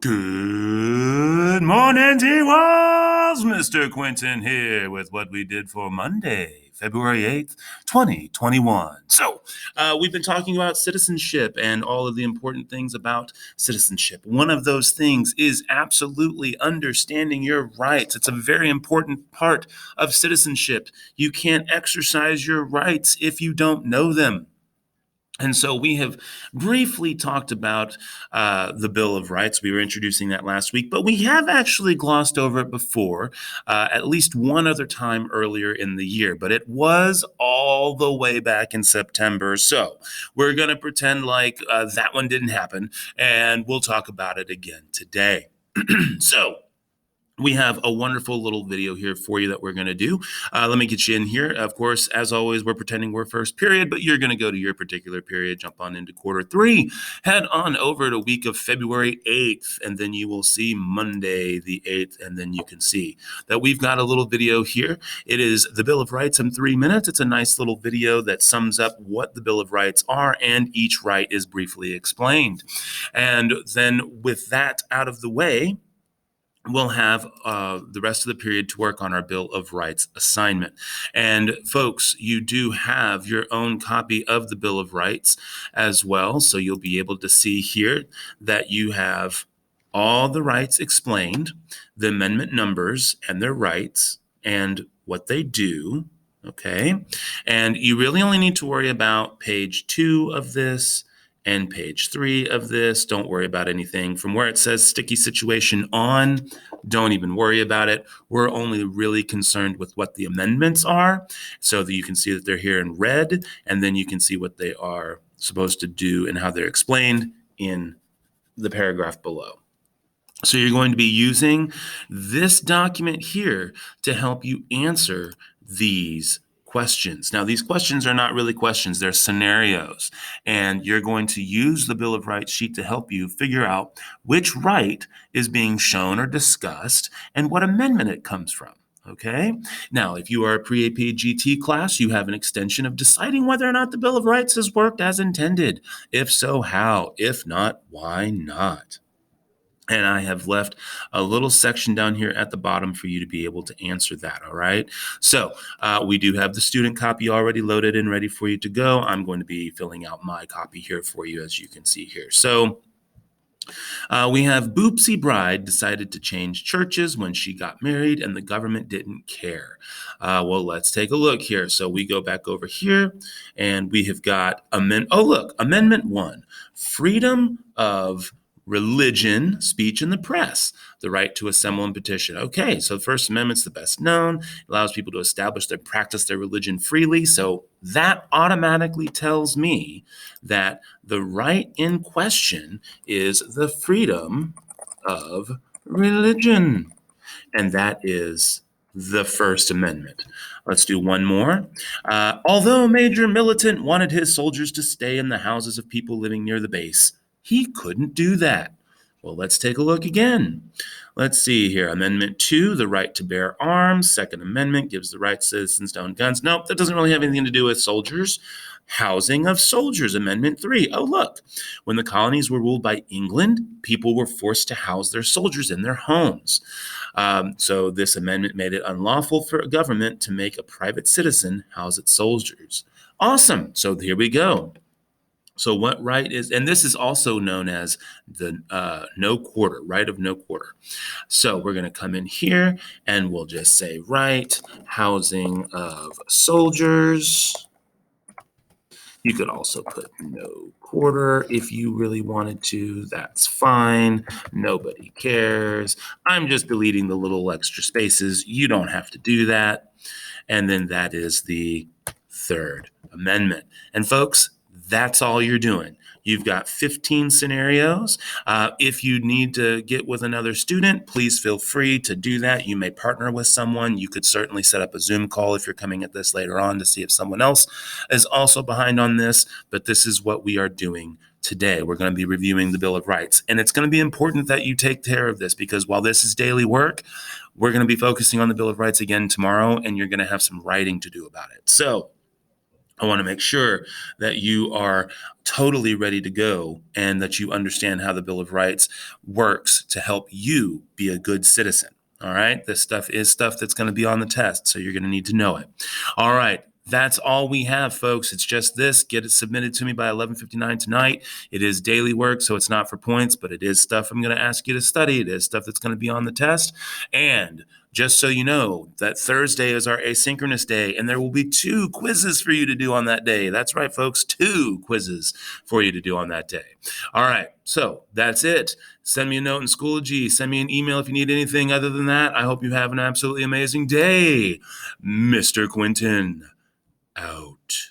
Good morning, T-Walls! Mr. Quentin here with what we did for Monday, February 8th, 2021. We've been talking about citizenship and all of the important things about citizenship. One of those things is absolutely understanding your rights. It's a very important part of citizenship. You can't exercise your rights if you don't know them. And so we have briefly talked about the Bill of Rights. We were introducing that last week, but we have actually glossed over it before, at least one other time earlier in the year, but it was all the way back in September. So we're going to pretend like that one didn't happen, and we'll talk about it again today. So we have a wonderful little video here for you that we're going to do. Let me get you in here. Of course, as always, we're pretending we're first period, but you're going to go to your particular period, jump on into quarter 3, head on over to week of February 8th, and then you will see Monday the 8th, and then you can see that we've got a little video here. It is the Bill of Rights in 3 minutes. It's a nice little video that sums up what the Bill of Rights are, and each right is briefly explained. And then with that out of the way, we'll have the rest of the period to work on our Bill of Rights assignment. And folks, you do have your own copy of the Bill of Rights as well. So you'll be able to see here that you have all the rights explained, the amendment numbers and their rights and what they do. Okay. And you really only need to worry about page 2 of this and page 3 of this. Don't worry about anything from where it says sticky situation on. Don't even worry about it. We're only really concerned with what the amendments are so that you can see that they're here in red, and then you can see what they are supposed to do and how they're explained in the paragraph below. So you're going to be using this document here to help you answer these questions. Now, these questions are not really questions, they're scenarios. And you're going to use the Bill of Rights sheet to help you figure out which right is being shown or discussed and what amendment it comes from. Okay. Now, if you are a pre-AP GT class, you have an extension of deciding whether or not the Bill of Rights has worked as intended. If so, how? If not, why not? And I have left a little section down here at the bottom for you to be able to answer that, all right? So we do have the student copy already loaded and ready for you to go. I'm going to be filling out my copy here for you, as you can see here. So we have Boopsie Bride decided to change churches when she got married and the government didn't care. Well, let's take a look here. So we go back over here and we have got, Amendment 1, freedom of religion, speech, and the press, the right to assemble and petition. Okay, so the First Amendment's the best known. It allows people to establish their practice their religion freely. So that automatically tells me that the right in question is the freedom of religion. And that is the First Amendment. Let's do one more. Although Major Militant wanted his soldiers to stay in the houses of people living near the base, he couldn't do that. Well, let's take a look again. Let's see here. Amendment 2, the right to bear arms. Second Amendment gives the right to citizens to own guns. Nope, that doesn't really have anything to do with soldiers. Housing of soldiers. Amendment 3. Oh, look. When the colonies were ruled by England, people were forced to house their soldiers in their homes. So this amendment made it unlawful for a government to make a private citizen house its soldiers. Awesome. So here we go. So what right is, and this is also known as the no quarter, right of no quarter. So we're going to come in here and we'll just say right, housing of soldiers. You could also put no quarter if you really wanted to. That's fine. Nobody cares. I'm just deleting the little extra spaces. You don't have to do that. And then that is the Third Amendment. And folks, that's all you're doing. You've got 15 scenarios. If you need to get with another student, please feel free to do that. You may partner with someone. You could certainly set up a Zoom call if you're coming at this later on to see if someone else is also behind on this. But this is what we are doing today. We're going to be reviewing the Bill of Rights. And it's going to be important that you take care of this because while this is daily work, we're going to be focusing on the Bill of Rights again tomorrow, and you're going to have some writing to do about it. So I want to make sure that you are totally ready to go and that you understand how the Bill of Rights works to help you be a good citizen. All right. This stuff is stuff that's going to be on the test, so you're going to need to know it. All right. That's all we have, folks. It's just this. Get it submitted to me by 11:59 tonight. It is daily work, so it's not for points, but it is stuff I'm going to ask you to study. It is stuff that's going to be on the test. And just so you know, that Thursday is our asynchronous day, and there will be 2 quizzes for you to do on that day. That's right, folks, 2 quizzes for you to do on that day. All right, so that's it. Send me a note in Schoology. Send me an email if you need anything other than that. I hope you have an absolutely amazing day. Mr. Quinton, out.